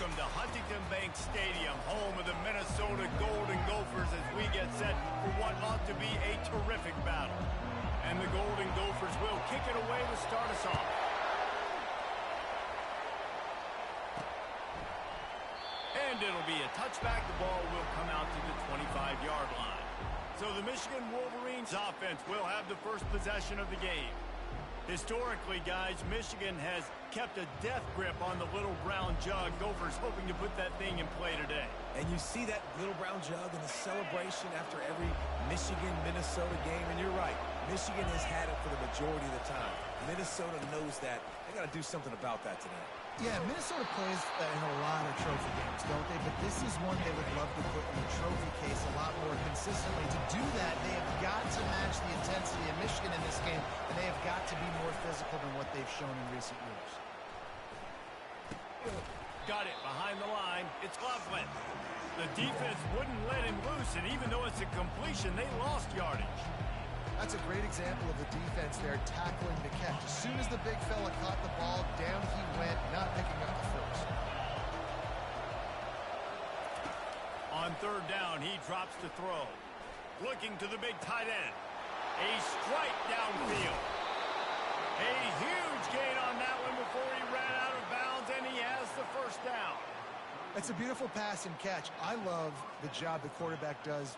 Welcome to Huntington Bank Stadium, home of the Minnesota Golden Gophers, as we get set for what ought to be a terrific battle. And the Golden Gophers will kick it away to start us off. And it'll be a touchback. The ball will come out to the 25-yard line. So the Michigan Wolverines offense will have the first possession of the game. Historically, guys, Michigan has kept a death grip on the little brown jug. Gophers hoping to put that thing in play today. And you see that little brown jug in the celebration after every Michigan-Minnesota game. And you're right, Michigan has had it for the majority of the time. Minnesota knows that. They got to do something about that today. Yeah, Minnesota plays in a lot of trophy games, don't they? But this is one they would love to put in the trophy case a lot more consistently. To do that, they have got to match the intensity of Michigan in this game, and they have got to be more physical than what they've shown in recent years. Got it behind the line. It's Loveland. The defense wouldn't let him loose, and even though it's a completion, they lost yardage. That's a great example of the defense there tackling the catch. As soon as the big fella caught the ball, down he went, not picking up the first. On third down, he drops to throw. Looking to the big tight end. A strike downfield. A huge gain on that one before he ran out of bounds, and he has the first down. It's a beautiful pass and catch. I love the job the quarterback does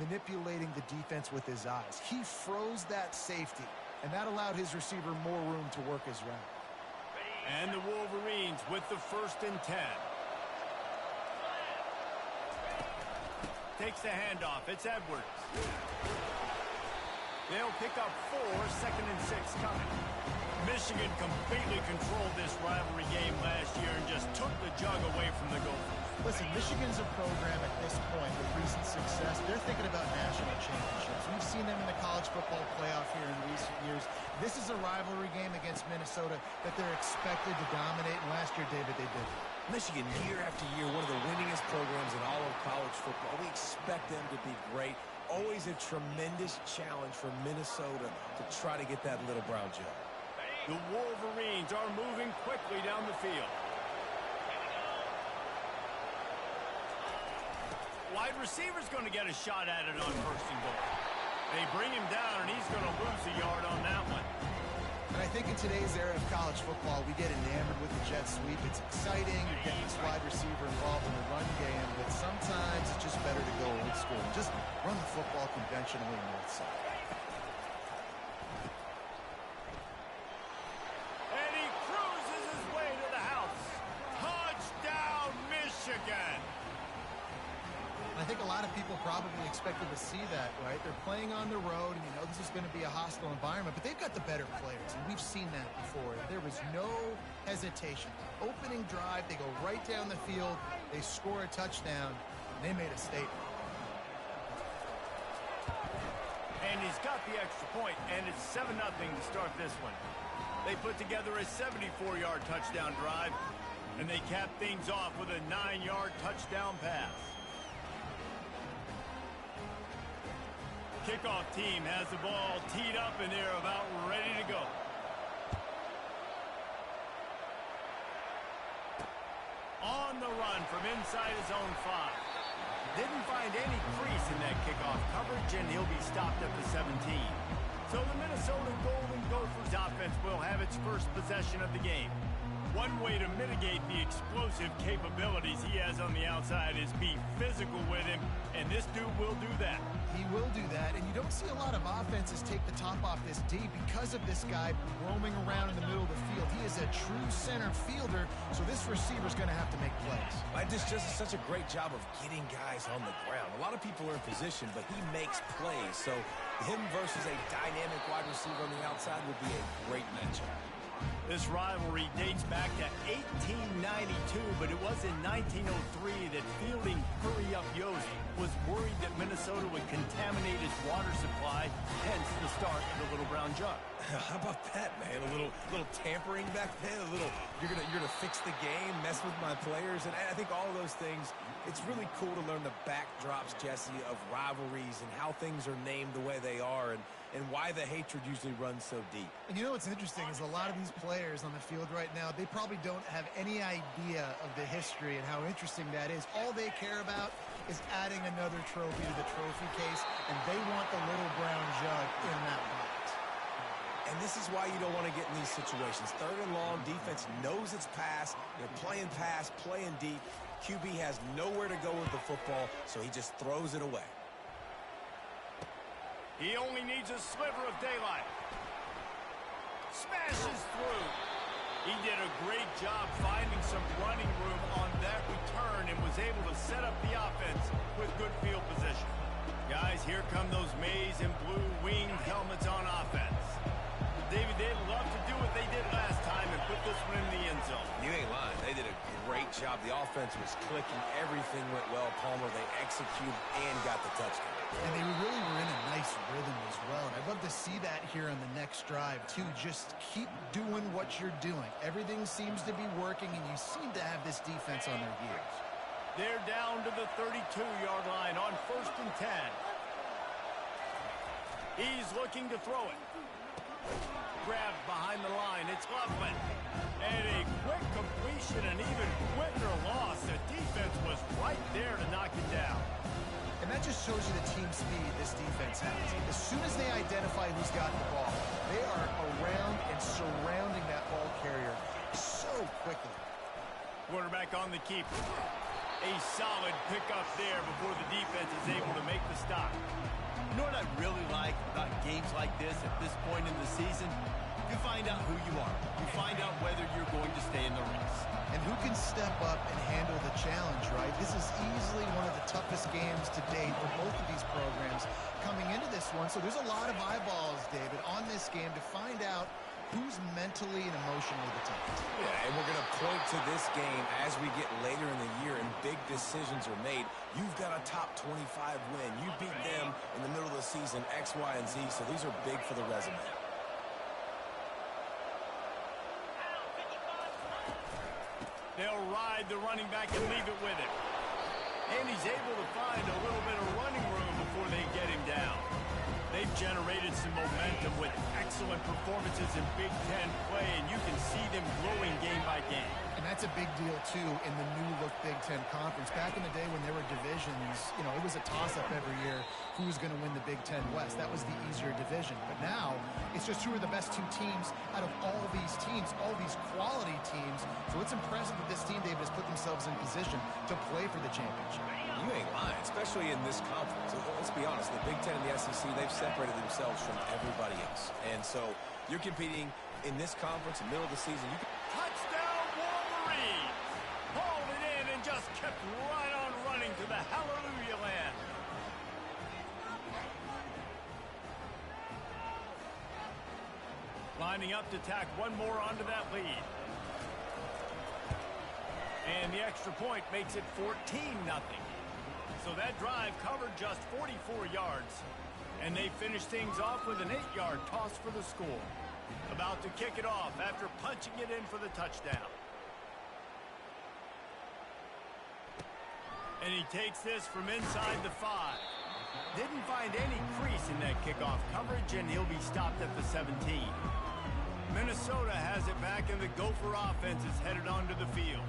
manipulating the defense with his eyes. He froze that safety, and that allowed his receiver more room to work his route. And the Wolverines with the 1st and 10. Takes the handoff. It's Edwards. They'll pick up 4, 2nd and 6 coming. Michigan completely controlled this rivalry game last year and just took the jug away from the Gophers. Listen, Michigan's a program at this point with recent success. They're thinking about national championships. We've seen them in the college football playoff here in recent years. This is a rivalry game against Minnesota that they're expected to dominate, and last year, David, they did. Michigan, year after year, one of the winningest programs in all of college football. We expect them to be great. Always a tremendous challenge for Minnesota to try to get that little brown jug. The Wolverines are moving quickly down the field. Wide receiver's going to get a shot at it on 1st and goal. They bring him down, and he's going to lose a yard on that one. And I think in today's era of college football, we get enamored with the jet sweep. It's exciting. You're getting this wide receiver involved in the run game, but sometimes it's just better to go old school and just run the football conventionally north side. And he cruises his way to the house. Touchdown, Michigan! I think a lot of people probably expected to see that, right? They're playing on the road, and you know this is going to be a hostile environment, but they've got the better players, and we've seen that before. There was no hesitation. Opening drive, they go right down the field, they score a touchdown, and they made a statement. And he's got the extra point, and it's 7-0 to start this one. They put together a 74-yard touchdown drive, and they cap things off with a 9-yard touchdown pass. Kickoff team has the ball teed up, and they're about ready to go. On the run from inside his own 5. Didn't find any crease in that kickoff coverage, and he'll be stopped at the 17. So the Minnesota Golden Gophers offense will have its first possession of the game. One way to mitigate the explosive capabilities he has on the outside is be physical with him, and this dude will do that. He will do that, and you don't see a lot of offenses take the top off this D because of this guy roaming around in the middle of the field. He is a true center fielder, so this receiver's going to have to make plays. This just is such a great job of getting guys on the ground. A lot of people are in position, but he makes plays, so him versus a dynamic wide receiver on the outside would be a great matchup. This rivalry dates back to 1892, but it was in 1903 that fielding Hurry-Up Yost was worried that Minnesota would contaminate his water supply, hence the start of the little brown jug. How about that, man? A little tampering back then, a little you're gonna fix the game, mess with my players, and I think all of those things It's really cool to learn the backdrops, Jesse, of rivalries and how things are named the way they are and why the hatred usually runs so deep. And you know what's interesting is a lot of these players on the field right now, they probably don't have any idea of the history and how interesting that is. All they care about is adding another trophy to the trophy case, and they want the little brown jug in that box. And this is why you don't want to get in these situations. Third and long, defense knows it's pass. They're playing pass, playing deep. QB has nowhere to go with the football, so he just throws it away. He only needs a sliver of daylight. Smashes through. He did a great job finding some running room on that return and was able to set up the offense with good field position. Guys, here come those maize and blue winged helmets on offense. David, they'd love to do what they did last time and put this one in the end zone. You ain't lying. They did a great job. The offense was clicking. Everything went well, Palmer. They executed and got the touchdown. And they really were in a nice rhythm as well. And I'd love to see that here on the next drive, too. Just keep doing what you're doing. Everything seems to be working, and you seem to have this defense on their heels. They're down to the 32-yard line on 1st and 10. He's looking to throw it. Grabbed behind the line. It's Loveland. And a quick completion, and even quicker loss. The defense was right there to knock it down. And that just shows you the team speed this defense has. As soon as they identify who's got the ball, they are around and surrounding that ball carrier so quickly. Quarterback on the keeper. A solid pickup there before the defense is able to make the stop. You know what I really like about games like this at this point in the season? You find out who you are. You find out whether you're going to stay in the race. And who can step up and handle the challenge, right? This is easily one of the toughest games to date for both of these programs coming into this one. So there's a lot of eyeballs, David, on this game to find out who's mentally and emotionally the toughest. Yeah, and we're going to point to this game as we get later in the year and big decisions are made. You've got a top 25 win. You beat them in the middle of the season, X, Y, and Z, so these are big for the resume. They'll ride the running back and leave it with him. And he's able to find a little bit of running room before they get him down. They've generated some momentum with excellent performances in Big Ten play, and you can see them growing game by game. And that's a big deal, too, in the new-look Big Ten Conference. Back in the day when there were divisions, you know, it was a toss-up every year who was going to win the Big Ten West. That was the easier division. But now, it's just who are the best two teams out of all these teams, all these quality teams. So it's impressive that this team, David, has put themselves in position to play for the championship. You ain't lying, especially in this conference. Let's be honest, the Big Ten and the SEC, they've separated themselves from everybody else. And so you're competing in this conference in the middle of the season. Touchdown, Wolverine! Hauled it in and just kept right on running to the hallelujah land. Lining up to tack one more onto that lead. And the extra point makes it 14-0. So that drive covered just 44 yards. And they finish things off with an 8-yard toss for the score. About to kick it off after punching it in for the touchdown. And he takes this from inside the 5. Didn't find any crease in that kickoff coverage, and he'll be stopped at the 17. Minnesota has it back, and the Gopher offense is headed onto the field.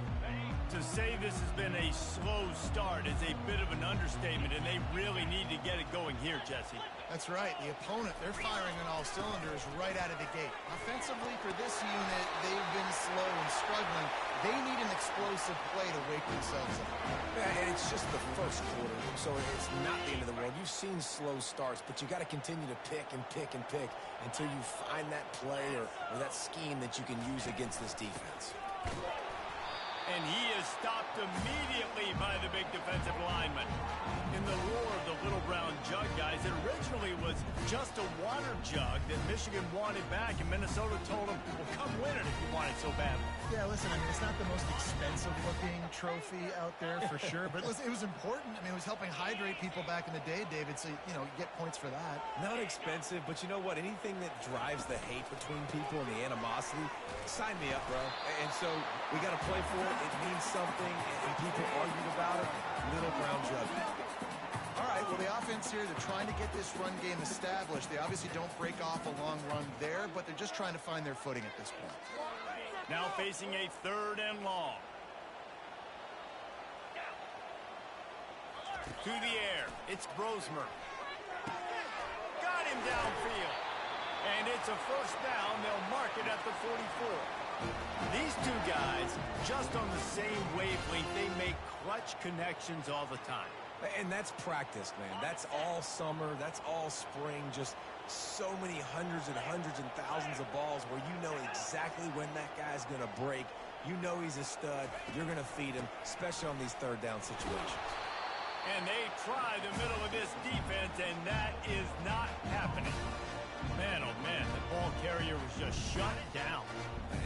To say this has been a slow start is a bit of an understatement, and they really need to get it going here, Jesse. That's right. The opponent, they're firing on all cylinders right out of the gate. Offensively, for this unit, they've been slow and struggling. They need an explosive play to wake themselves up. Yeah, and it's just the first quarter, so it's not the end of the world. You've seen slow starts, but you got to continue to pick and pick and pick until you find that play or that scheme that you can use against this defense. And he is stopped immediately by the big defensive lineman. In the lore of the little brown jug, guys, it originally was just a water jug that Michigan wanted back, and Minnesota told him, well, come win it if you want it so badly. Yeah, listen, I mean, it's not the most expensive-looking trophy out there for sure, but listen, it was important. I mean, it was helping hydrate people back in the day, David, so, you know, you get points for that. Not expensive, but you know what? Anything that drives the hate between people and the animosity, sign me up, bro. And so we got to play for it. it means something, and people argued about it. Little brown jug. All right, well, the offense here, they're trying to get this run game established. They obviously don't break off a long run there, but they're just trying to find their footing at this point. Now facing a 3rd and long. To the air, it's Brosmer. Got him downfield. And it's a 1st down. They'll mark it at the 44. These two guys, just on the same wavelength, they make clutch connections all the time. And that's practice, man. That's all summer. That's all spring. Just so many hundreds and thousands of balls where you know exactly when that guy's going to break. You know he's a stud. You're going to feed him, especially on these 3rd down situations. And they try the middle of this defense, and that is not happening. Man, oh man, the ball carrier was just shut down.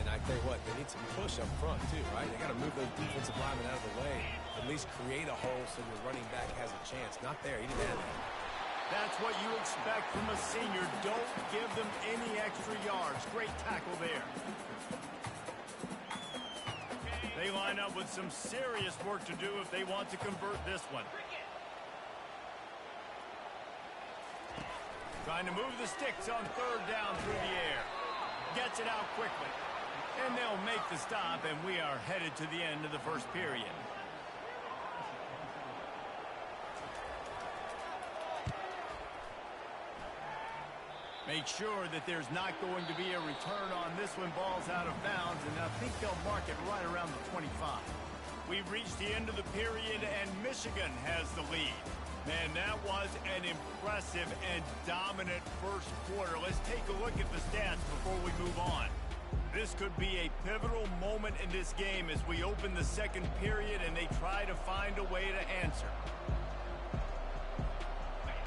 And I tell you what, they need some push up front too, right? They got to move those defensive linemen out of the way. At least create a hole so your running back has a chance. Not there. He didn't have that. That's what you expect from a senior. Don't give them any extra yards. Great tackle there. They line up with some serious work to do if they want to convert this one. Trying to move the sticks on 3rd down through the air. Gets it out quickly. And they'll make the stop, and we are headed to the end of the 1st period. Make sure that there's not going to be a return on this one. Ball's out of bounds, and I think they'll mark it right around the 25. We've reached the end of the period, and Michigan has the lead. Man, that was an impressive and dominant 1st quarter. Let's take a look at the stats before we move on. This could be a pivotal moment in this game as we open the 2nd period and they try to find a way to answer.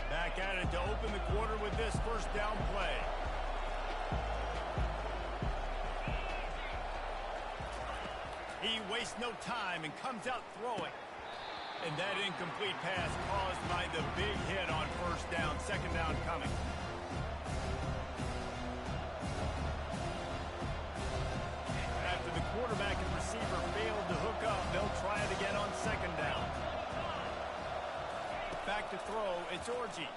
Back at it to open the quarter with this 1st down play. He wastes no time and comes out throwing. And that incomplete pass caused by the big hit on 1st down. 2nd down coming. After the quarterback and receiver failed to hook up, they'll try it again on 2nd down. Back to throw, it's Orji.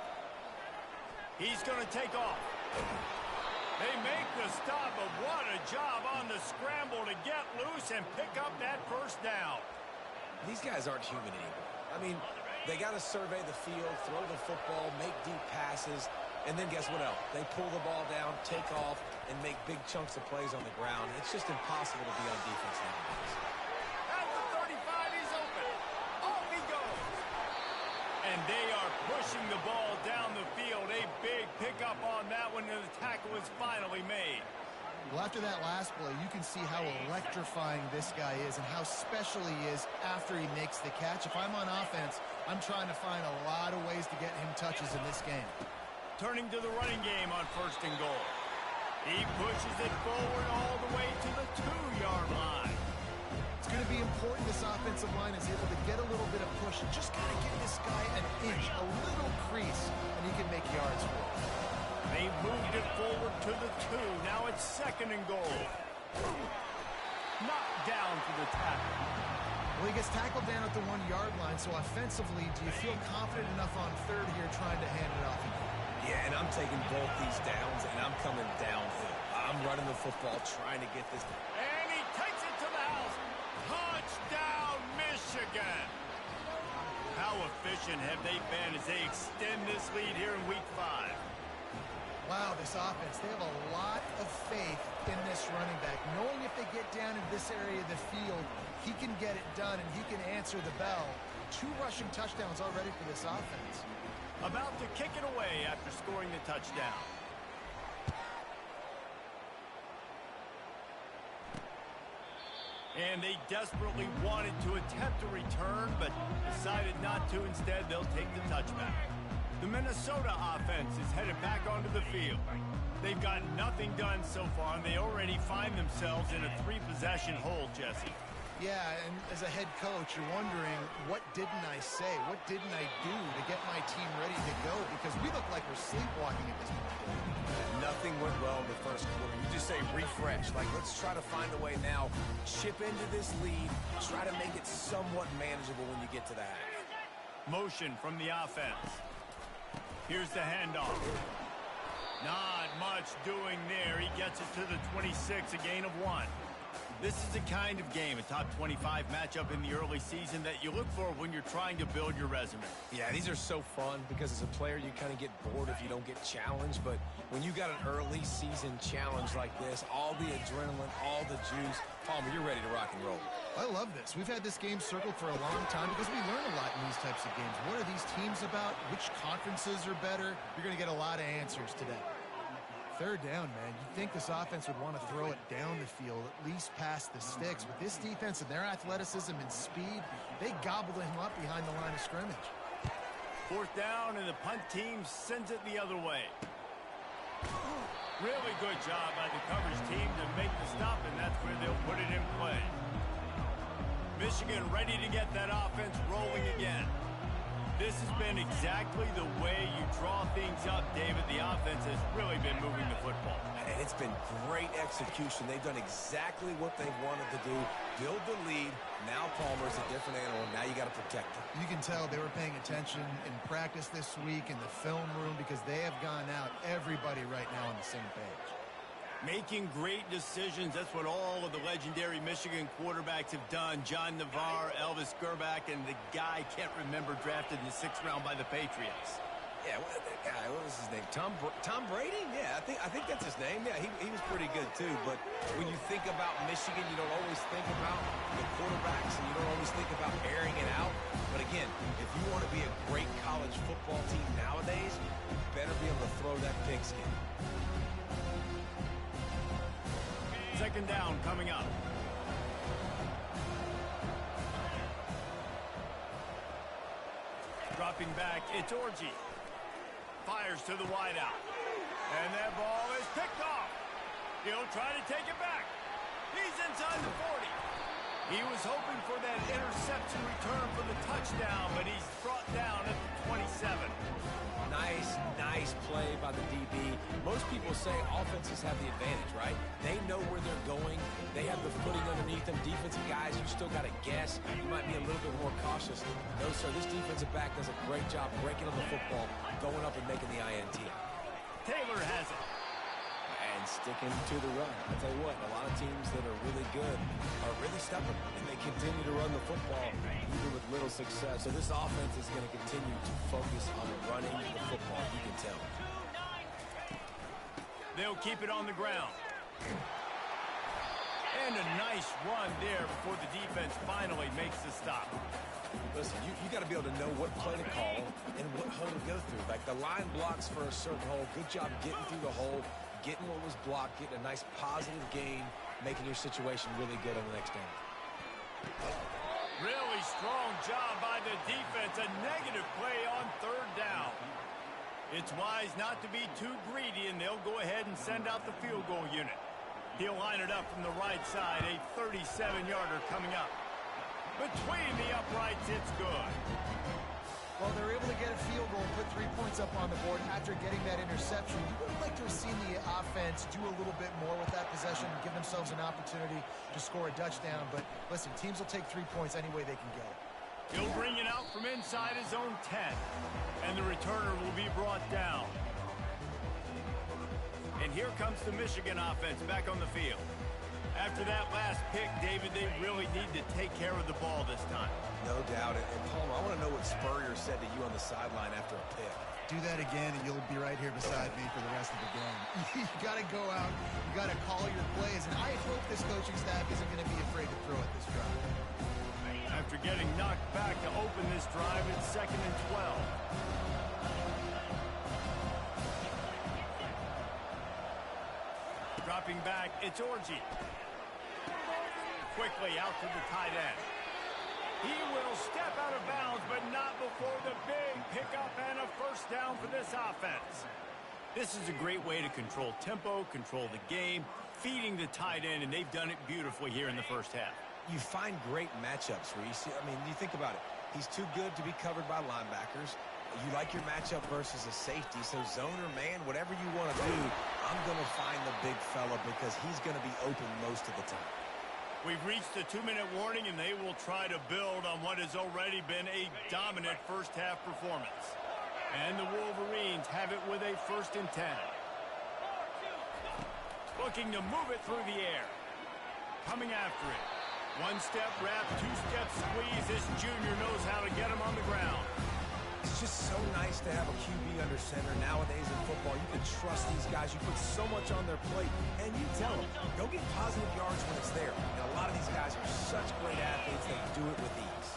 He's going to take off. They make the stop, but what a job on the scramble to get loose and pick up that 1st down. These guys aren't human anymore. I mean, they got to survey the field, throw the football, make deep passes, and then guess what else? They pull the ball down, take off, and make big chunks of plays on the ground. It's just impossible to be on defense nowadays. At the 35, he's open. Off he goes. And they are pushing the ball down the field. A big pickup on that one, and the tackle is finally made. Well, after that last play, you can see how electrifying this guy is and how special he is after he makes the catch. If I'm on offense, I'm trying to find a lot of ways to get him touches in this game. Turning to the running game on 1st and goal. He pushes it forward all the way to the 2-yard line. It's going to be important this offensive line is able to get a little bit of push and just kind of give this guy an inch, a little crease, and he can make yards for it. They moved it forward to the 2. Now it's 2nd and goal. Knocked down to the tackle. Well, he gets tackled down at the 1-yard line, so offensively, do you feel confident enough on 3rd here trying to hand it off again? Yeah, and I'm taking both these downs, and I'm coming downhill. I'm running the football, trying to get this. And he takes it to the house. Touchdown, Michigan. How efficient have they been as they extend this lead here in Week 5? Wow, this offense, they have a lot of faith in this running back. Knowing if they get down in this area of the field, he can get it done and he can answer the bell. 2 rushing touchdowns already for this offense. About to kick it away after scoring the touchdown. And they desperately wanted to attempt a return, but decided not to. Instead, they'll take the touchback. The Minnesota offense is headed back onto the field. They've got nothing done so far, and they already find themselves in a 3-possession hole, Jesse. Yeah, and as a head coach, you're wondering, what didn't I say? What didn't I do to get my team ready to go? Because we look like we're sleepwalking at this point. Nothing went well in the 1st quarter. You just say refresh. Like, let's try to find a way now, chip into this lead, try to make it somewhat manageable when you get to the half. Motion from the offense. Here's the handoff. Not much doing there. He gets it to the 26, a gain of 1. This is the kind of game, a top 25 matchup in the early season, that you look for when you're trying to build your resume. Yeah, these are so fun because as a player, you kind of get bored if you don't get challenged. But when you got an early season challenge like this, all the adrenaline, all the juice, Palmer, you're ready to rock and roll. I love this. We've had this game circled for a long time because we learn a lot in these types of games. What are these teams about? Which conferences are better? You're going to get a lot of answers today. Third down, man. You'd think this offense would want to throw it down the field, at least past the sticks. With this defense and their athleticism and speed, they gobbled him up behind the line of scrimmage. Fourth down, and the punt team sends it the other way. Really good job by the coverage team to make the stop, and that's where they'll put it in play. Michigan ready to get that offense rolling again. This has been exactly the way you draw things up, David. The offense has really been moving the football. And it's been great execution. They've done exactly what they've wanted to do. Build the lead. Now Palmer's a different animal. Now you got to protect him. You can tell they were paying attention in practice this week in the film room because they have gone out, everybody right now on the same page. Making great decisions. That's what all of the legendary Michigan quarterbacks have done. John Navarre, Elvis Gerbach, and the guy, can't remember, drafted in the 6th round by the Patriots. Yeah, that guy, what was his name? Tom Brady? Yeah, I think that's his name. Yeah, he was pretty good too. But when you think about Michigan, you don't always think about the quarterbacks, and you don't always think about airing it out. But again, if you want to be a great college football team nowadays, you better be able to throw that pigskin. Second down coming up. Dropping back, it's Orji. Fires to the wideout. And that ball is picked off. He'll try to take it back. He's inside the 40. He was hoping for that interception return for the touchdown, but he's brought down at the 27. Nice play by the DB. Most people say offenses have the advantage, right? They know where they're going. They have the footing underneath them. Defensive guys, you still got to guess. You might be a little bit more cautious. No, sir, this defensive back does a great job breaking on the football, going up and making the INT. Taylor has it. And sticking to the run. I tell you what, a lot of teams that are really good are really stubborn, and they continue to run the football even with little success. So this offense is going to continue to focus on running the football. You can tell. They'll keep it on the ground. And a nice run there before the defense finally makes the stop. Listen, you got to be able to know what play to call and what hole to go through. Like the line blocks for a certain hole. Good job getting through the hole, getting what was blocked, getting a nice positive gain, making your situation really good on the next down. Really strong job by the defense. A negative play on third down. It's wise not to be too greedy, and they'll go ahead and send out the field goal unit. He'll line it up from the right side. A 37-yarder coming up. Between the uprights, it's good. Well, they're able to get a field goal, put 3 points up on the board after getting that interception. You would like to have seen the offense do a little bit more with that possession, give themselves an opportunity to score a touchdown. But listen, teams will take 3 points any way they can get it. He'll bring it out from inside his own 10. And the returner will be brought down. And here comes the Michigan offense back on the field. After that last pick, David, they really need to take care of the ball this time. No doubt. And Palmer, I want to know what Spurrier said to you on the sideline after a pick. Do that again, and you'll be right here beside me for the rest of the game. You got to go out. You got to call your plays. And I hope this coaching staff isn't going to be afraid to throw at this drive. After getting knocked back to open this drive, it's 2nd and 12. Dropping back, it's Orji. Quickly out to the tight end. He will step out of bounds, but not before the big pickup and a first down for this offense. This is a great way to control tempo, control the game, feeding the tight end, and they've done it beautifully here in the first half. You find great matchups where you see, I mean, you think about it. He's too good to be covered by linebackers. You like your matchup versus a safety, so zone or man, whatever you want to do, I'm going to find the big fella because he's going to be open most of the time. We've reached the 2-minute warning, and they will try to build on what has already been a dominant first-half performance. And the Wolverines have it with a 1st and 10. Looking to move it through the air. Coming after it. 1-step wrap, 2-step squeeze. This junior knows how to get him on the ground. It's just so nice to have a QB under center. Nowadays in football, you can trust these guys. You put so much on their plate, and you tell them, go get positive yards when it's there. And a lot of these guys are such great athletes, they do it with ease.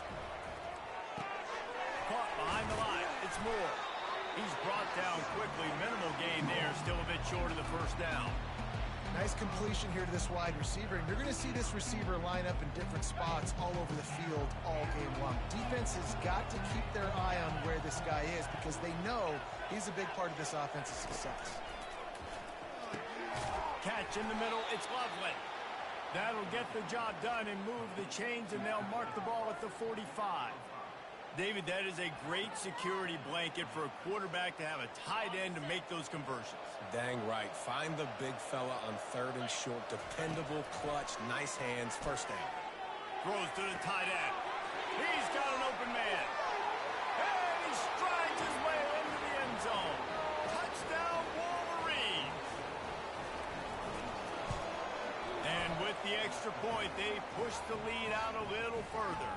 Caught behind the line. It's Moore. He's brought down quickly. Minimal gain there. Still a bit short of the 1st down. Nice completion here to this wide receiver, and you're going to see this receiver line up in different spots all over the field all game long. Defense has got to keep their eye on where this guy is because they know he's a big part of this offense's success. Catch in the middle. It's Loveland. That'll get the job done and move the chains, and they'll mark the ball at the 45. David, that is a great security blanket for a quarterback to have a tight end to make those conversions. Dang right. Find the big fella on 3rd and short. Dependable, clutch, nice hands, 1st down. Throws to the tight end. He's got an open man. And he strides his way into the end zone. Touchdown, Wolverines. And with the extra point, they push the lead out a little further.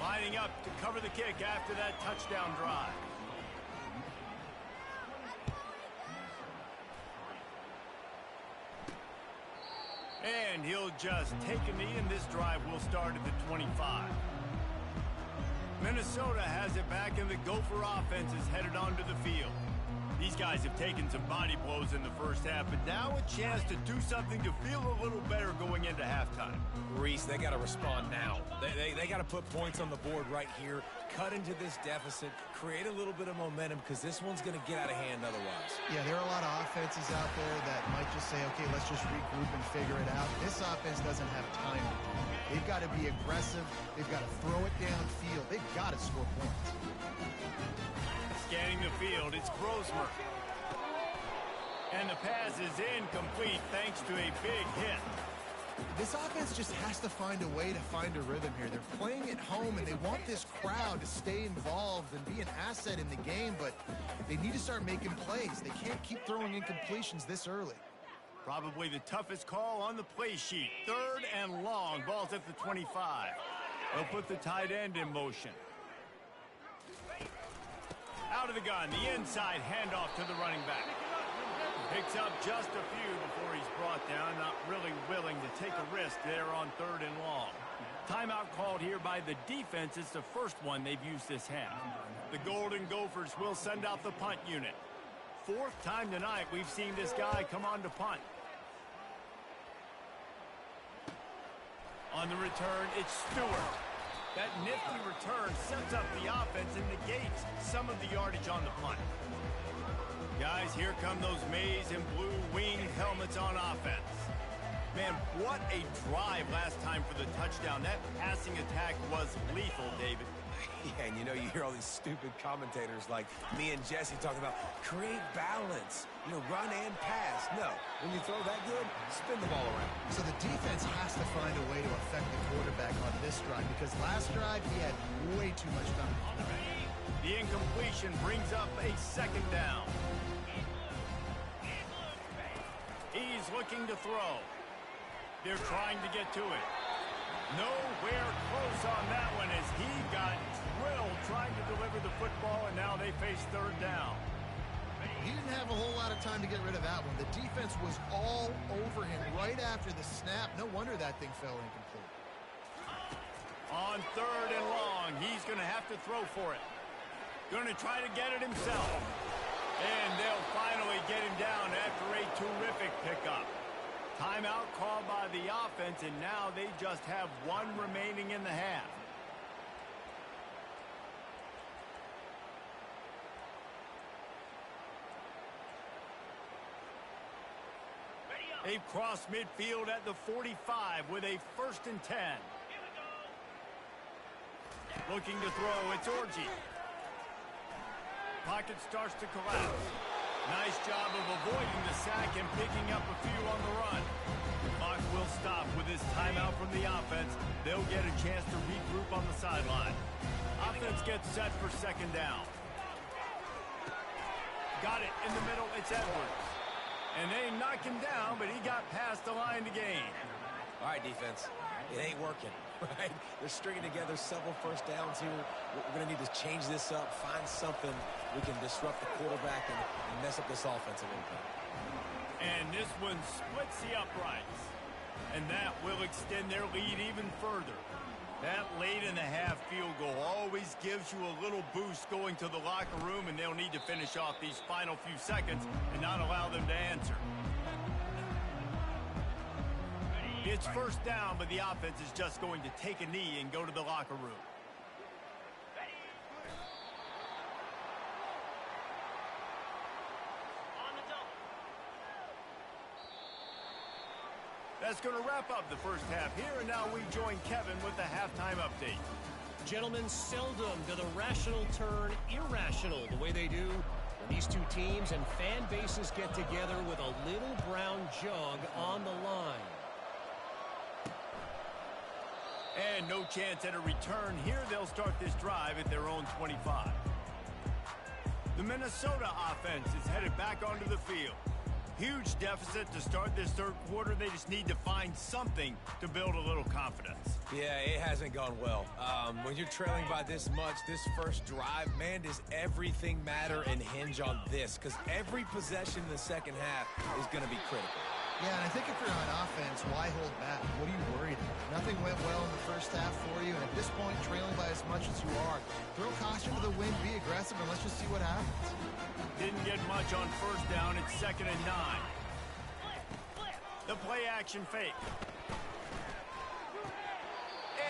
Lining up to cover the kick after that touchdown drive. And he'll just take a knee, and this drive will start at the 25. Minnesota has it back, and the Gopher offense is headed onto the field. These guys have taken some body blows in the 1st half, but now a chance to do something to feel a little better going into halftime. Reese, they got to respond now. They got to put points on the board right here, cut into this deficit, create a little bit of momentum because this one's going to get out of hand otherwise. Yeah, there are a lot of offenses out there that might just say, okay, let's just regroup and figure it out. This offense doesn't have time to do that. They've got to be aggressive. They've got to throw it downfield. They've got to score points. Scanning the field, it's Grosmer. And the pass is incomplete thanks to a big hit. This offense just has to find a way to find a rhythm here. They're playing at home, and they want this crowd to stay involved and be an asset in the game, but they need to start making plays. They can't keep throwing incompletions this early. Probably the toughest call on the play sheet. 3rd and long. Ball's at the 25. They'll put the tight end in motion. Out of the gun, the inside handoff to the running back. Picks up just a few before he's brought down. Not really willing to take a risk there on 3rd and long. Timeout called here by the defense. It's the first one they've used this half. The Golden Gophers will send out the punt unit. 4th time tonight we've seen this guy come on to punt. On the return, it's Stewart. That nifty return sets up the offense and negates some of the yardage on the punt. Guys, here come those maize and blue winged helmets on offense. Man, what a drive last time for the touchdown. That passing attack was lethal, David. Yeah, and you know, you hear all these stupid commentators like me and Jesse talking about create balance, run and pass. No, when you throw that good, spin the ball around. So the defense has to find a way to affect the quarterback on this drive because last drive he had way too much time. The incompletion brings up a 2nd down. He's looking to throw. They're trying to get to it. Nowhere close on that one as he got drilled trying to deliver the football, and now they face 3rd down. He didn't have a whole lot of time to get rid of that one. The defense was all over him right after the snap. No wonder that thing fell incomplete. On 3rd and long, he's going to have to throw for it. Going to try to get it himself. And they'll finally get him down after a terrific pickup. Timeout called by the offense, and now they just have 1 remaining in the half. They've crossed midfield at the 45 with a 1st and 10. Looking to throw, it's Orji. Pocket starts to collapse. Nice job of avoiding the sack and picking up a few on the run. Clock will stop with this timeout from the offense. They'll get a chance to regroup on the sideline. Offense gets set for second down. Got it in the middle. It's Edwards. And they knock him down, but he got past the line to gain. All right, defense. It ain't working, right? They're stringing together several first downs here. We're going to need to change this up, find something we can disrupt the quarterback and mess up this offense a little bit. And this one splits the uprights. And that will extend their lead even further. That late-in-the-half field goal always gives you a little boost going to the locker room, and they'll need to finish off these final few seconds and not allow them to answer. It's first down, but the offense is just going to take a knee and go to the locker room. That's going to wrap up the first half here, and now we join Kevin with the halftime update. Gentlemen, seldom do the rational turn irrational the way they do when these two teams and fan bases get together with a little brown jug on the line. And no chance at a return here. They'll start this drive at their own 25. The Minnesota offense is headed back onto the field. Huge deficit to start this third quarter. They just need to find something to build a little confidence. Yeah, it hasn't gone well. When you're trailing by this much, this first drive, man, does everything matter and hinge on this? Because every possession in the second half is going to be critical. Yeah, and I think if you're on offense, why hold back? What are you worried about? Nothing went well in the first half for you, and at this point, trailing by as much as you are, throw caution to the wind, be aggressive, and let's just see what happens. Didn't get much on first down. It's 2nd and 9. The play action fake.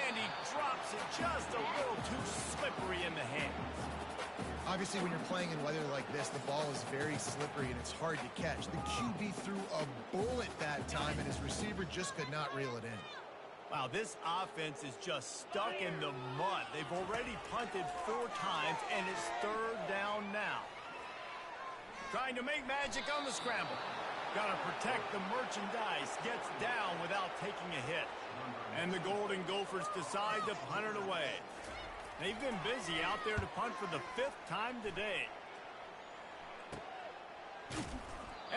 And he drops it just a little too slippery in the hands. Obviously, when you're playing in weather like this, the ball is very slippery and it's hard to catch. The QB threw a bullet that time, and his receiver just could not reel it in. Wow, this offense is just stuck in the mud. They've already punted 4 times, and it's 3rd down now. Trying to make magic on the scramble. Got to protect the merchandise. Gets down without taking a hit. And the Golden Gophers decide to punt it away. They've been busy out there to punt for the 5th time today.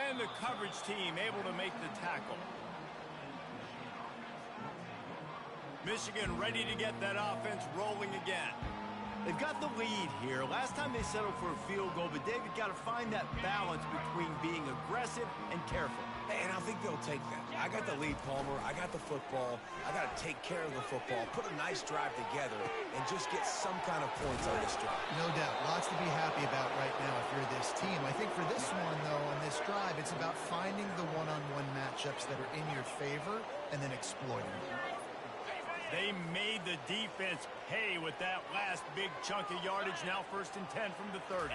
And the coverage team able to make the tackle. Michigan ready to get that offense rolling again. They've got the lead here. Last time they settled for a field goal, but David got to find that balance between being aggressive and careful. And I think they'll take that. I got the lead, Palmer. I got the football. I got to take care of the football, put a nice drive together, and just get some kind of points on this drive. No doubt. Lots to be happy about right now if you're this team. I think for this one, though, on this drive, it's about finding the one-on-one matchups that are in your favor and then exploiting them. They made the defense pay with that last big chunk of yardage. Now 1st and 10 from the 30.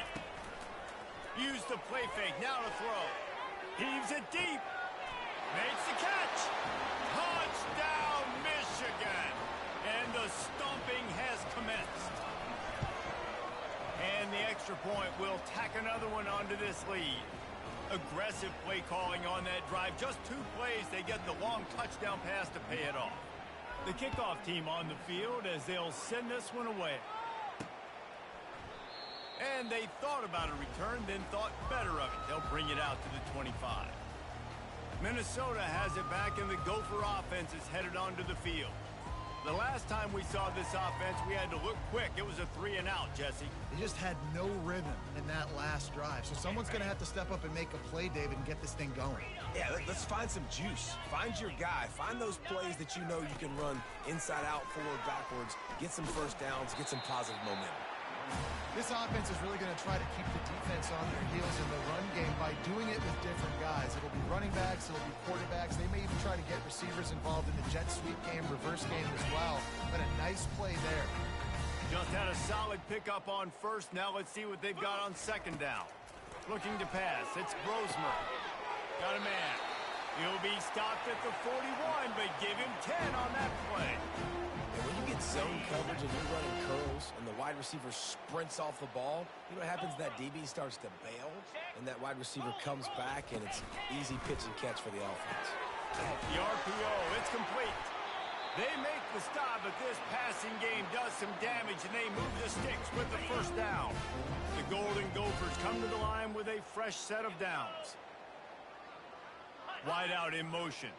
Use the play fake. Now to throw. Heaves it deep. Makes the catch. Touchdown, Michigan. And the stomping has commenced. And the extra point will tack another one onto this lead. Aggressive play calling on that drive. Just 2 plays. They get the long touchdown pass to pay it off. The kickoff team on the field as they'll send this one away. And they thought about a return, then thought better of it. They'll bring it out to the 25. Minnesota has it back, and the Gopher offense is headed onto the field. The last time we saw this offense, we had to look quick. It was a 3-and-out, Jesse. They just had no rhythm in that last drive. So someone's going to have to step up and make a play, David, and get this thing going. Yeah, let's find some juice. Find your guy. Find those plays that you know you can run inside out, forward, backwards, get some first downs, get some positive momentum. This offense is really going to try to keep the defense on their heels in the run game by doing it with different guys. It'll be running backs, it'll be quarterbacks. They may even try to get receivers involved in the jet sweep game, reverse game as well. But a nice play there. Just had a solid pickup on first. Now let's see what they've got on 2nd down. Looking to pass. It's Brosmer. Got a man. He'll be stopped at the 41, but give him 10 on that play. When you get it's zone coverage and you're running curls and the wide receiver sprints off the ball, you know what happens? That DB starts to bail, and that wide receiver comes back, and it's easy pitch and catch for the offense. The RPO, it's complete. They make the stop, but this passing game does some damage, and they move the sticks with the first down. The Golden Gophers come to the line with a fresh set of downs. Wide out in motion.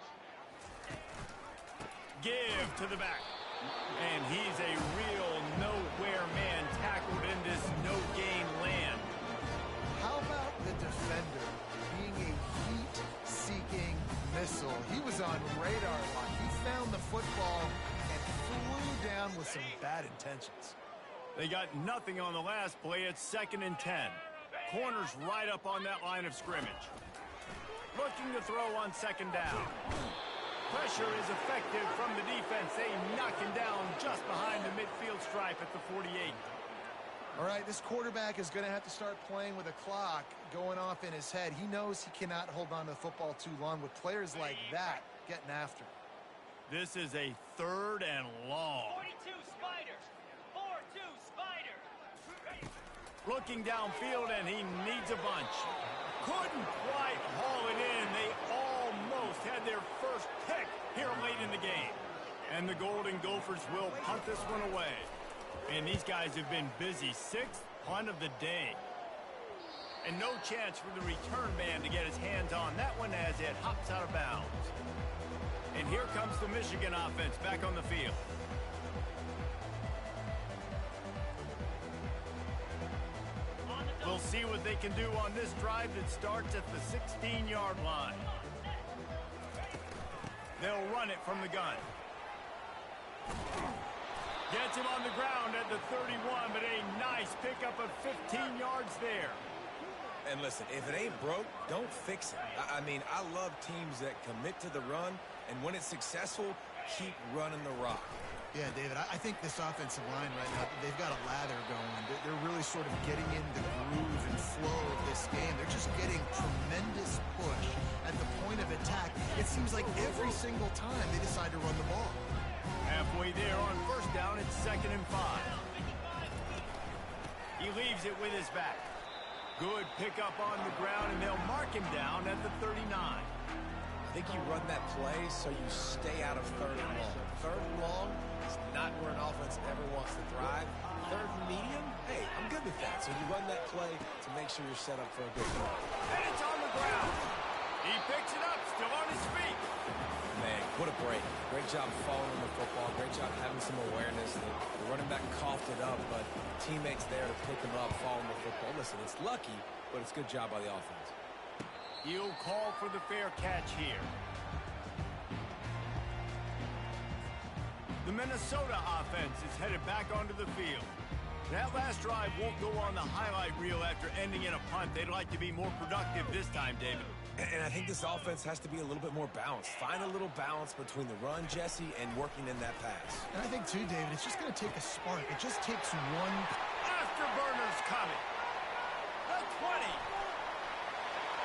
Give to the back. And he's a real nowhere man tackled in this no-gain land. How about the defender being a heat-seeking missile? He was on radar lock. He found the football and flew down with some bad intentions. They got nothing on the last play. It's 2nd and 10. Corners right up on that line of scrimmage. Looking to throw on 2nd down. Pressure is effective from the defense. They knock him down just behind the midfield stripe at the 48. All right, this quarterback is going to have to start playing with a clock going off in his head. He knows he cannot hold on to the football too long with players like that getting after him. This is a 3rd and long. 42 Spider. 4-2 Spider. Looking downfield, and he needs a bunch. Couldn't quite haul it in. They almost had their first pick here late in the game. And the Golden Gophers will punt this one away. And these guys have been busy. 6th punt of the day. And no chance for the return man to get his hands on that one as it hops out of bounds. And here comes the Michigan offense back on the field. We'll see what they can do on this drive that starts at the 16-yard line. They'll run it from the gun. Gets him on the ground at the 31, but a nice pickup of 15 yards there. And listen, if it ain't broke, don't fix it. I mean, I love teams that commit to the run, and when it's successful, keep running the rock. Yeah, David, I think this offensive line right now, they've got a lather going. They're really sort of getting in the groove and flow of this game. They're just getting tremendous push at the point of attack. It seems like every single time they decide to run the ball. Halfway there on 1st down, it's 2nd and 5. He leaves it with his back. Good pickup on the ground, and they'll mark him down at the 39. I think you run that play so you stay out of 3rd and long. 3rd and long is not where an offense ever wants to thrive. 3rd and medium, hey, I'm good with that. So you run that play to make sure you're set up for a good throw. And it's on the ground. He picks it up, still on his feet. Man, what a break. Great job following the football. Great job having some awareness. The running back coughed it up, but teammates there to pick him up, following the football. Listen, it's lucky, but it's a good job by the offense. He'll call for the fair catch here. The Minnesota offense is headed back onto the field. That last drive won't go on the highlight reel after ending in a punt. They'd like to be more productive this time, David. And I think this offense has to be a little bit more balanced. Find a little balance between the run, Jesse, and working in that pass. And I think, too, David, it's just going to take a spark. It just takes one. Afterburners coming. The 20.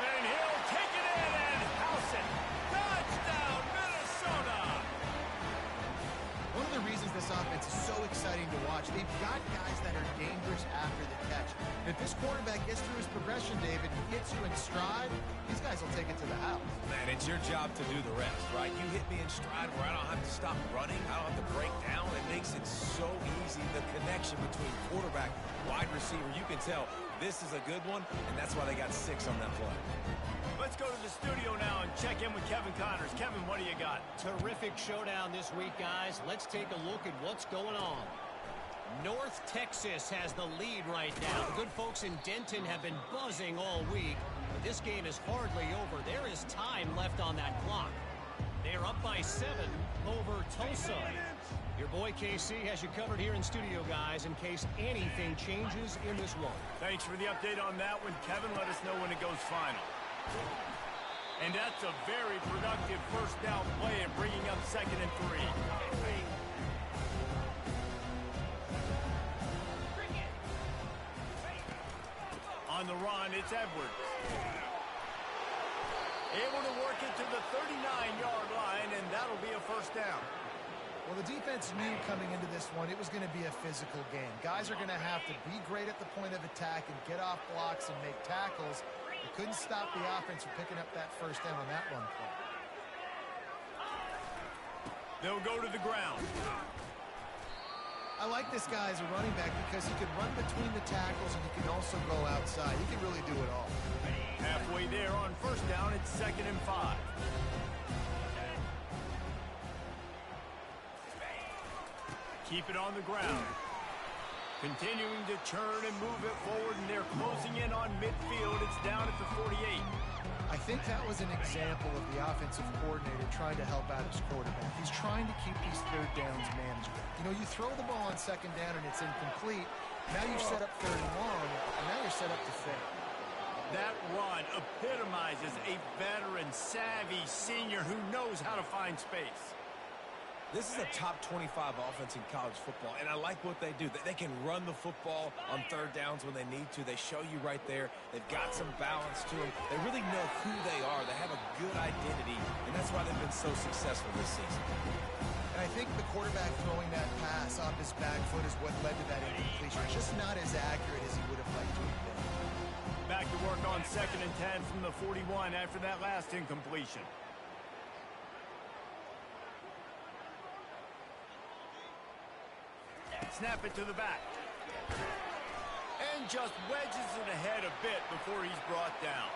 And he'll take it in and house it. Touchdown, Minnesota. One of the reasons this offense is so exciting to watch, they've got guys that are dangerous after the catch. If this quarterback gets through his progression, David, and hits you in stride, these guys will take it to the house. Man, it's your job to do the rest, right? You hit me in stride where I don't have to stop running. I don't have to break down. It makes it so easy. The connection between quarterback, wide receiver, you can tell this is a good one, and that's why they got 6 on that play. Let's go to the studio now and check in with Kevin Connors. Kevin, what do you got? Terrific showdown this week, guys. Let's take a look at what's going on. North Texas has the lead right now. The good folks in Denton have been buzzing all week, but this game is hardly over. There is time left on that clock. They're up by 7 over Tulsa. Your boy KC has you covered here in studio, guys, in case anything changes in this one. Thanks for the update on that one, Kevin. Let us know when it goes final. And that's a very productive first down play and bringing up 2nd and 3. On the run, it's Edwards. Able to work it to the 39-yard line, and that'll be a first down. Well, the defense knew coming into this one it was going to be a physical game. Guys are going to have to be great at the point of attack and get off blocks and make tackles. They couldn't stop the offense from picking up that first down on that run play. They'll go to the ground. I like this guy as a running back because he can run between the tackles and he can also go outside. He can really do it all. Halfway there on first down, it's 2nd and 5. Keep it on the ground. Continuing to churn and move it forward, and they're closing in on midfield. It's down at the 48. I think that was an example of the offensive coordinator trying to help out his quarterback. He's trying to keep these third downs manageable. You know, you throw the ball on 2nd down and it's incomplete. Now you've set up 3rd and long, and now you're set up to fail. That run epitomizes a veteran, savvy senior who knows how to find space. This is a top 25 offense in college football, and I like what they do. They can run the football on 3rd downs when they need to. They show you right there. They've got some balance to them. They really know who they are. They have a good identity, and that's why they've been so successful this season. And I think the quarterback throwing that pass off his back foot is what led to that incompletion. Just not as accurate as he would have liked to have been. Back to work on 2nd and 10 from the 41 after that last incompletion. Snap it to the back. And just wedges it ahead a bit before he's brought down.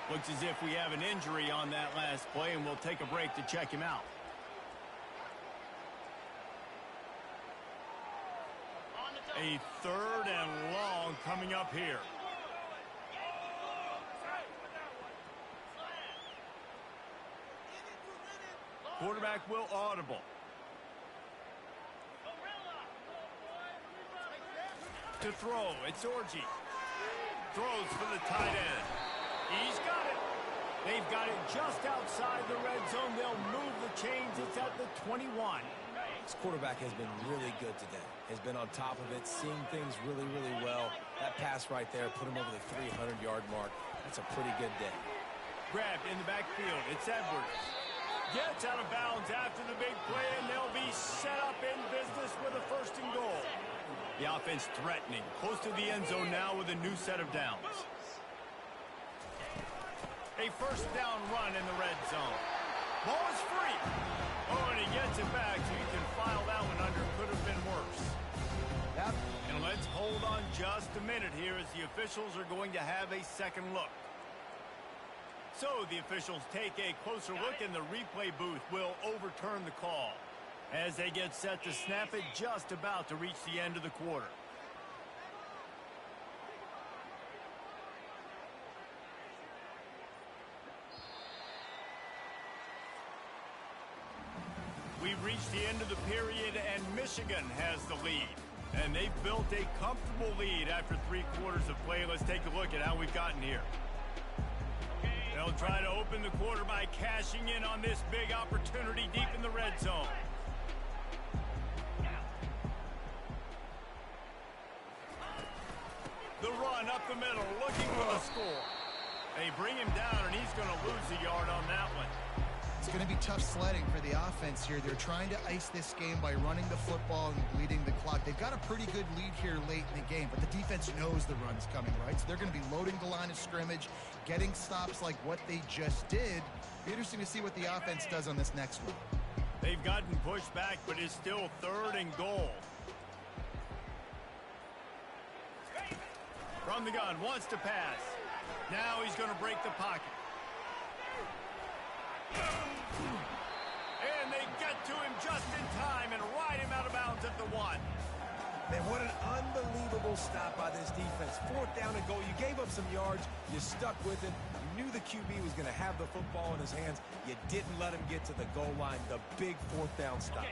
Looks as if we have an injury on that last play, and we'll take a break to check him out. A 3rd and long coming up here. Quarterback will audible. To throw, it's Orji. Throws for the tight end. He's got it. They've got it just outside the red zone. They'll move the chains. It's at the 21. This quarterback has been really good today. Has been on top of it, seeing things really, really well. That pass right there put him over the 300-yard mark. That's a pretty good day. Grabbed in the backfield. It's Edwards. Gets out of bounds after the big play, and they'll be set up in business with a 1st and goal. The offense threatening, close to the end zone now with a new set of downs. A 1st down run in the red zone. Ball is free. Oh, and he gets it back, so you can file that one under. Could have been worse. Yep. And let's hold on just a minute here as the officials are going to have a second look. So the officials take a closer look, and the replay booth will overturn the call as they get set to snap it, just about to reach the end of the quarter. We've reached the end of the period, and Michigan has the lead. And they've built a comfortable lead after 3 quarters of play. Let's take a look at how we've gotten here. They'll try to open the quarter by cashing in on this big opportunity deep in the red zone. The run up the middle, looking for the score. They bring him down, and he's going to lose a yard on that one. It's going to be tough sledding for the offense here. They're trying to ice this game by running the football and bleeding the clock. They've got a pretty good lead here late in the game, but the defense knows the run's coming, right? So they're going to be loading the line of scrimmage, getting stops like what they just did. Be interesting to see what the offense does on this next one. They've gotten pushed back, but it's still 3rd and goal. From the gun, wants to pass. Now he's going to break the pocket. And they get to him just in time and ride him out of bounds at the 1. Man, what an unbelievable stop by this defense. 4th down and goal. You gave up some yards. You stuck with it. You knew the QB was going to have the football in his hands. You didn't let him get to the goal line. The big 4th down stop.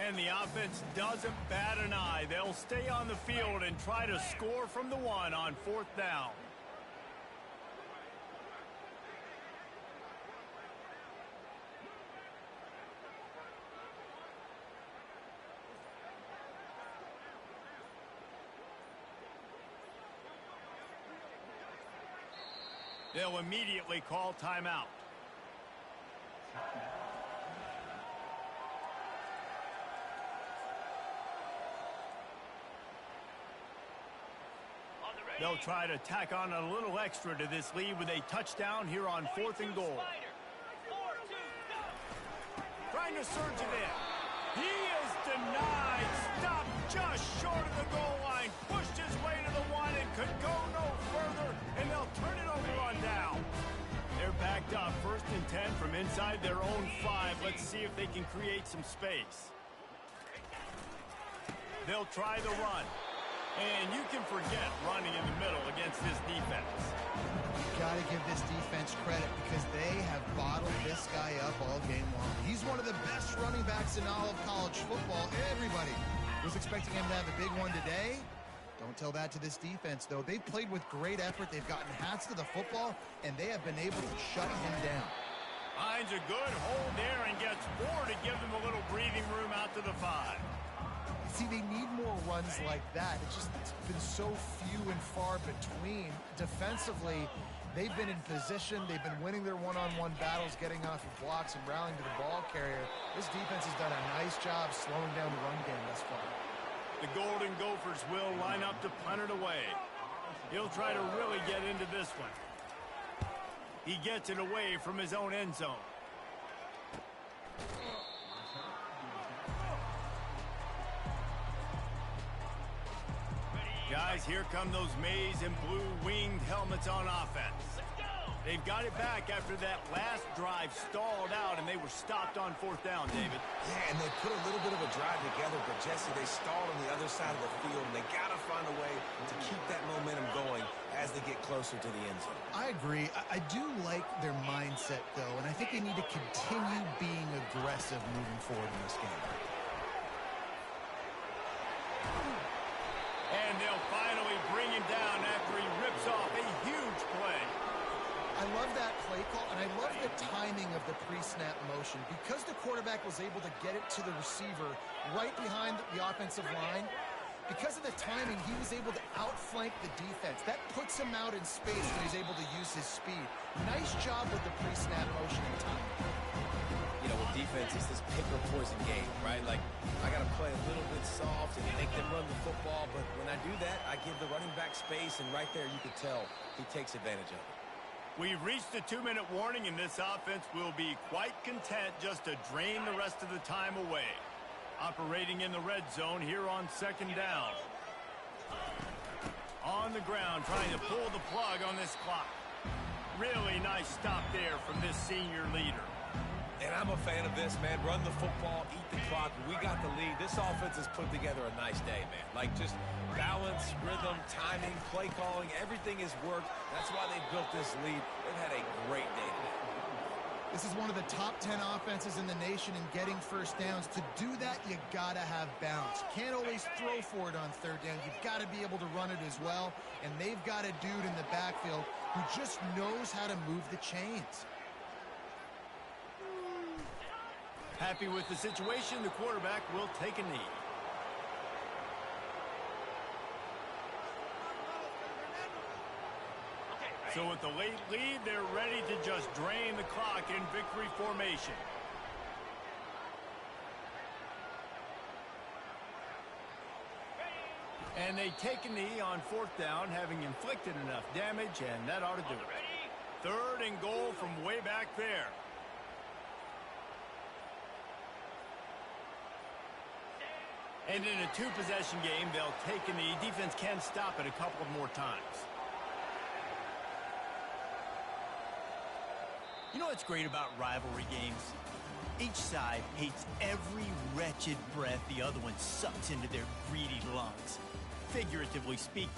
And the offense doesn't bat an eye. They'll stay on the field and try to score from the 1 on 4th down. They'll immediately call timeout. They'll try to tack on a little extra to this lead with a touchdown here on 4th and goal. Trying to surge it in. He is denied. Stopped just short of the goal line. Pushed his way to the 1 and could go no further. And they'll turn it over on down. They're backed up. 1st and 10 from inside their own 5. Let's see if they can create some space. They'll try the run. And you can forget running in the middle against this defense. You've got to give this defense credit because they have bottled this guy up all game long. He's one of the best running backs in all of college football. Everybody was expecting him to have a big one today. Don't tell that to this defense, though. They've played with great effort. They've gotten hats to the football, and they have been able to shut him down. Finds a good hold there and gets 4 to give them a little breathing room out to the 5. See, they need more runs like that. It's been so few and far between. Defensively, they've been in position. They've been winning their one-on-one battles, getting off of blocks and rallying to the ball carrier. This defense has done a nice job slowing down the run game thus far. The Golden Gophers will line up to punt it away. He'll try to really get into this one. He gets it away from his own end zone. Guys, here come those maize and blue winged helmets on offense. They've got it back after that last drive stalled out, and they were stopped on 4th down, David. Yeah, and they put a little bit of a drive together, but Jesse, they stalled on the other side of the field, and they got to find a way to keep that momentum going as they get closer to the end zone. I agree. I do like their mindset, though, and I think they need to continue being aggressive moving forward in this game. And they'll finally bring him down after he rips off a huge play. I love that play call, and I love the timing of the pre-snap motion. Because the quarterback was able to get it to the receiver right behind the offensive line, because of the timing, he was able to outflank the defense. That puts him out in space when he's able to use his speed. Nice job with the pre-snap motion and timing. You know, with defense, it's this pick or poison game, right? Like, I got to play a little bit soft and make them run the football, but when I do that, I give the running back space, and right there you can tell he takes advantage of it. We've reached the 2-minute warning, and this offense will be quite content just to drain the rest of the time away. Operating in the red zone here on 2nd down. On the ground, trying to pull the plug on this clock. Really nice stop there from this senior leader. And I'm a fan of this, man. Run the football, eat the clock. We got the lead. This offense has put together a nice day, man. Like, just balance, rhythm, timing, play calling, everything has worked. That's why they built this lead. They've had a great day today. This is one of the top 10 offenses in the nation in getting first downs. To do that, you got to have balance. You can't always throw for it on 3rd down. You've got to be able to run it as well. And they've got a dude in the backfield who just knows how to move the chains. Happy with the situation, the quarterback will take a knee. So with the late lead, they're ready to just drain the clock in victory formation. And they take a knee on 4th down, having inflicted enough damage, and that ought to do it. 3rd and goal from way back there. And in a 2-possession game, they'll take a knee. Defense can stop it a couple more times. You know what's great about rivalry games? Each side hates every wretched breath the other one sucks into their greedy lungs. Figuratively speaking.